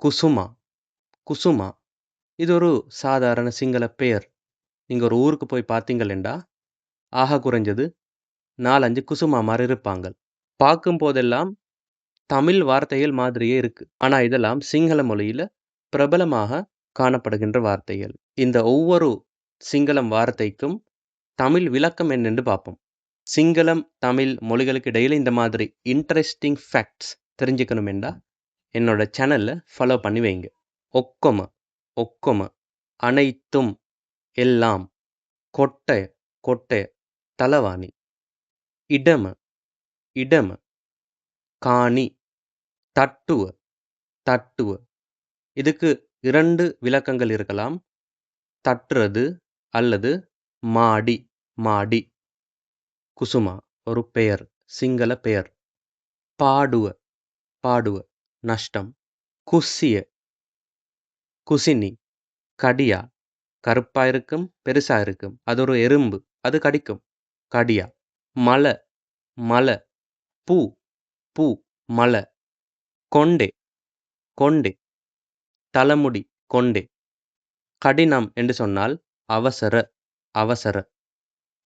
குசுமா குசுமா இது ஒரு சாதாரண சிங்கள பெயர். நீங்க ஒரு ஊருக்கு போய் பார்த்தீங்களேண்டா, ஆக குறைஞ்சது 4, 5 குசுமாமார் இருப்பாங்க. பார்க்கும் போதெல்லாம் தமிழ் வார்த்தைகள் மாதிரியே இருக்கு. ஆனா இதெல்லாம் சிங்கள மொழியில பிரபலமாக காணப்படுகின்ற வார்த்தைகள். இந்த ஒவ்வொரு சிங்களம் வார்த்தைக்கும் தமிழ் விளக்கம் என்னென்று பார்ப்போம். சிங்களம், தமிழ் மொழிகளுக்கு இடையில இந்த மாதிரி இன்ட்ரெஸ்டிங் ஃபேக்ட்ஸ் தெரிஞ்சுக்கணுமெண்டா என்னோட சேனல்ல ஃபாலோ பண்ணி வைங்க. ஒக்கொம ஒக்கொம அனைத்தும், எல்லாம், கொட்டை கொட்டை தலவாணி, இடம இடம காணி, தட்டுவ தட்டுவ. இதுக்கு 2 விளக்கங்கள் இருக்கலாம். தட்டுறது அல்லது மாடி மாடி. குசுமா ஒரு பெயர், சிங்கள பெயர். பாடுவ பாடுவ நஷ்டம். குசிய குசினி கடியா, கருப்பா இருக்கும், பெருசா இருக்கும். அது ஒரு எறும்பு, அது கடிக்கும். கடியா. மலை மலை, பூ பூ மலை. கொண்டே கொண்டே தலைமுடி கொண்டே. கடினம் என்று சொன்னால் அவசர அவசர.